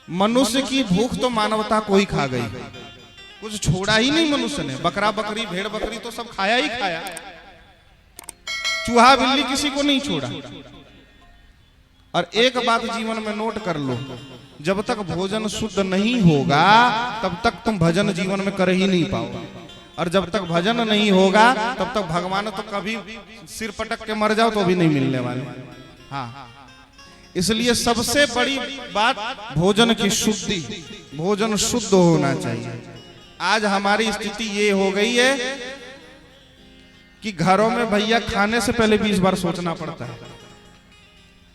मनुष्य की भूख तो मानवता को ही खा गई, कुछ छोड़ा ही नहीं मनुष्य ने। बकरा बकरी भेड़ बकरी तो सब खाया ही खाया, चूहा बिल्ली किसी को नहीं छोड़ा। और एक बात जीवन में नोट कर लो, जब तक भोजन शुद्ध नहीं होगा तब तक तुम भजन जीवन में कर ही नहीं पाओगे। और जब तक भजन नहीं होगा तब तक भगवान तो कभी सिर पटक के मर जाओ तो भी नहीं मिलने वाले। हाँ, इसलिए सबसे बड़ी बात भोजन की शुद्धि, भोजन शुद्ध होना चाहिए। आज हमारी स्थिति ये हो गई है कि घरों में भैया खाने से पहले 20 बार सोचना पड़ता है।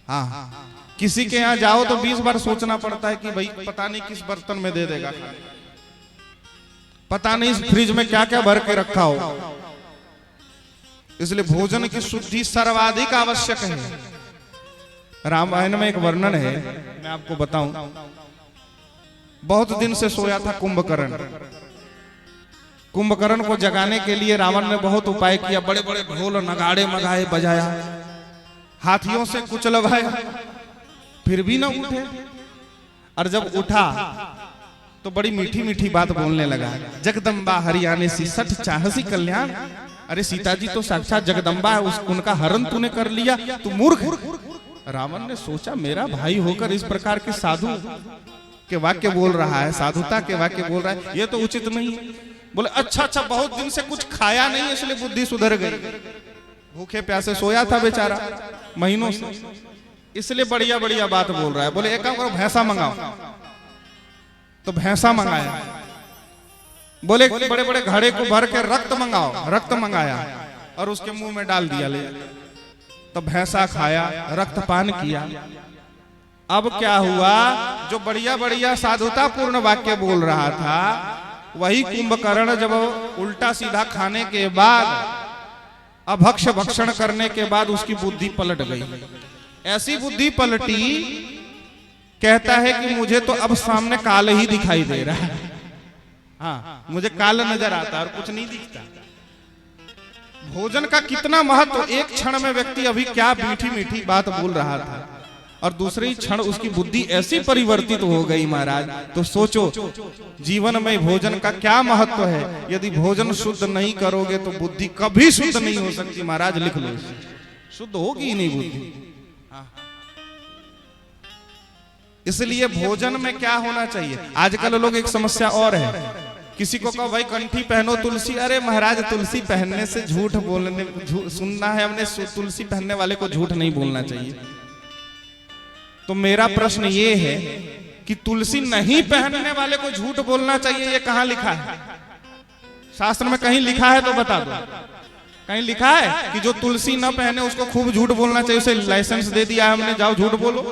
हाँ, किसी के यहाँ जाओ तो 20 बार सोचना पड़ता है कि भाई पता नहीं किस बर्तन में दे देगा, पता नहीं इस फ्रिज में क्या क्या भर के रखा हो। इसलिए भोजन की शुद्धि सर्वाधिक आवश्यक है। रामायण में एक वर्णन है, मैं आपको बताऊं। बहुत दिन से सोया था कुंभकर्ण। कुंभकर्ण को जगाने के लिए रावण ने बहुत उपाय किया, बड़े बड़े ढोल नगाड़े मगाए बजाया, हाथियों से कुचलवाया, फिर भी ना उठे। और जब उठा तो बड़ी मीठी मीठी बात बोलने लगा, जगदम्बा हरियाणे सी सठ चाहसी कल्याण। अरे सीता जी तो साक्षात जगदम्बा है, उनका हरण तूने कर लिया, तू मूर्ख। रावण ने सोचा मेरा भाई होकर इस प्रकार के साधु के वाक्य बोल रहा है, साधुता के वाक्य बोल रहा है, ये तो उचित नहीं है। बोले अच्छा अच्छा, बहुत दिन से कुछ खाया नहीं इसलिए बुद्धि सुधर गई। भूखे प्यासे सोया था बेचारा महीनों से, इसलिए बढ़िया बढ़िया बात बोल रहा है। बोले एक काम करो, भैंसा मंगाओ। तो भैंसा मंगाया। बोले बड़े बड़े घड़े को भर के रक्त मंगाओ, रक्त मंगाया और उसके मुंह में डाल दिया ले। तो भैंसा खाया, रक्त पान किया। अब क्या हुआ, जो बढ़िया बढ़िया साधुता पूर्ण वाक्य बोल रहा था वही कुंभकर्ण जब उल्टा सीधा खाने के बाद, अभक्ष भक्षण करने के बाद उसकी बुद्धि पलट गई। ऐसी बुद्धि पलटी, कहता है कि मुझे तो अब सामने काल ही दिखाई दे रहा है। हाँ, मुझे काल नजर आता और कुछ नहीं दिखता। भोजन का कितना महत्व, एक क्षण में व्यक्ति अभी क्या मीठी मीठी बात बोल रहा था और दूसरे ही क्षण उसकी बुद्धि ऐसी परिवर्तित हो गई महाराज। तो सोचो जीवन में भोजन का क्या महत्व है। यदि भोजन शुद्ध नहीं करोगे तो बुद्धि कभी शुद्ध नहीं हो सकती महाराज, लिख लो, शुद्ध होगी ही नहीं बुद्धि। इसलिए भोजन में क्या होना चाहिए। आजकल लोग एक समस्या और है, किसी को कहो भाई कंठी पहनो तुलसी, अरे महाराज तुलसी पहनने से झूठ बोलने, सुनना है हमने तुलसी पहनने वाले को झूठ नहीं बोलना चाहिए। तो मेरा प्रश्न ये है कि तुलसी नहीं पहनने वाले को झूठ बोलना चाहिए, ये कहां लिखा है? शास्त्र में कहीं लिखा है तो बता दो। कहीं लिखा है कि जो तुलसी न पहने उसको खूब झूठ बोलना चाहिए, उसे लाइसेंस दे दिया हमने, जाओ झूठ बोलो?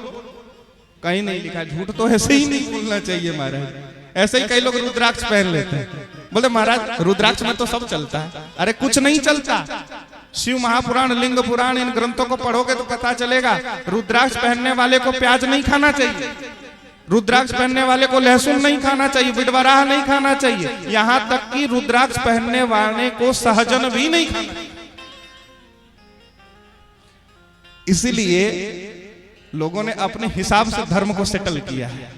कहीं नहीं लिखा। झूठ तो ऐसे ही नहीं बोलना चाहिए महाराज। ऐसे ही कई लोग रुद्राक्ष पहन लेते हैं, बोले महाराज रुद्राक्ष में तो सब चलता है। अरे कुछ नहीं चलता। शिव महापुराण, लिंग पुराण, इन ग्रंथों को पढ़ोगे तो पता चलेगा। रुद्राक्ष पहनने वाले को प्याज नहीं खाना चाहिए, रुद्राक्ष पहनने वाले को लहसुन नहीं खाना चाहिए, बिटवराह नहीं खाना चाहिए, यहां तक कि रुद्राक्ष पहनने वाले को सहजन भी नहीं खाना। इसीलिए लोगों ने अपने हिसाब से धर्म को सेटल किया है,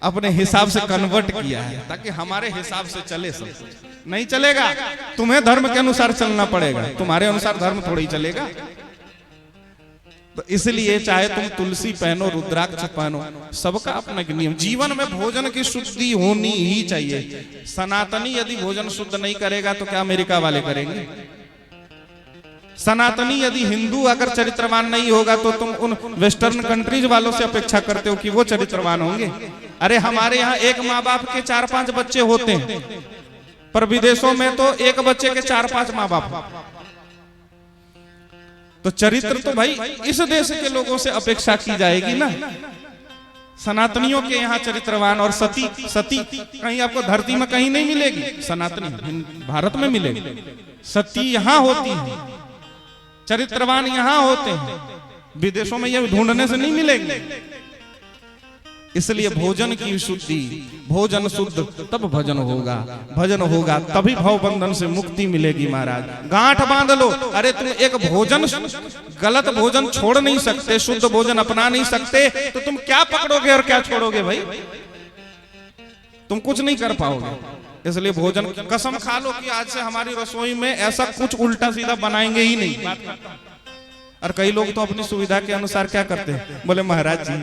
अपने हिसाब से कन्वर्ट किया है, ताकि हमारे हिसाब से चले। सब नहीं चलेगा, तुम्हें धर्म के अनुसार चलना पड़ेगा, तुम्हारे अनुसार धर्म थोड़ी चलेगा। तो इसलिए चाहे तुम तुलसी पहनो, रुद्राक्ष पहनो, सबका अपना नियम। जीवन में भोजन की शुद्धि होनी ही चाहिए। सनातनी यदि भोजन शुद्ध नहीं करेगा तो क्या अमेरिका वाले करेंगे? सनातनी यदि हिंदू अगर चरित्रवान नहीं होगा तो तुम उन वेस्टर्न कंट्रीज वालों से अपेक्षा करते हो कि वो चरित्रवान होंगे? अरे हमारे यहाँ एक माँ बाप के 4-5 बच्चे होते हैं, पर विदेशों में तो एक बच्चे के 4-5 माँ बाप। तो चरित्र तो भाई इस देश के लोगों से अपेक्षा की जाएगी ना। सनातनियों के यहाँ चरित्रवान और सती, सती कहीं आपको धरती में कहीं नहीं मिलेगी, सनातनी भारत में मिलेगी। सती यहाँ होती है, चरित्रवान यहाँ होते हैं, विदेशों में ये ढूंढने से नहीं मिलेंगे। इसलिए भोजन की शुद्धि, भोजन शुद्ध तब भजन होगा, भजन होगा तभी भव बंधन से मुक्ति मिलेगी महाराज। गांठ बांध लो। अरे तुम एक भोजन, गलत भोजन छोड़ नहीं सकते, शुद्ध भोजन अपना नहीं सकते, तो तुम क्या पकड़ोगे और क्या छोड़ोगे भाई? तुम कुछ नहीं कर पाओगे। इसलिए भोजन कसम खा लो कि आज से हमारी रसोई में ऐसा कुछ उल्टा सीधा बनाएंगे ही नहीं। और कई लोग तो अपनी सुविधा के अनुसार क्या करते हैं, बोले महाराज जी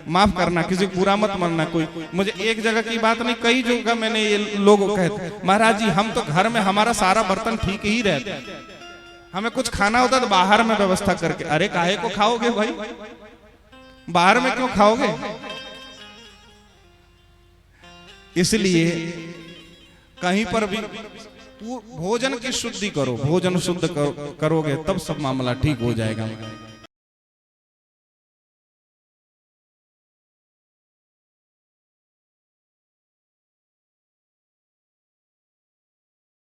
माफ करना, किसी को बुरा मत मानना। कोई मुझे एक जगह की बात नहीं, कई जगह मैंने ये लोग कहते महाराज जी हम तो घर में हमारा सारा बर्तन ठीक ही रहता है, हमें कुछ खाना होता तो बाहर में व्यवस्था करके। अरे काहे को खाओगे भाई, बाहर में क्यों खाओगे? इसलिए कहीं पर भी भोजन की शुद्धि करो, भोजन शुद्ध करोगे तब सब मामला ठीक हो जाएगा।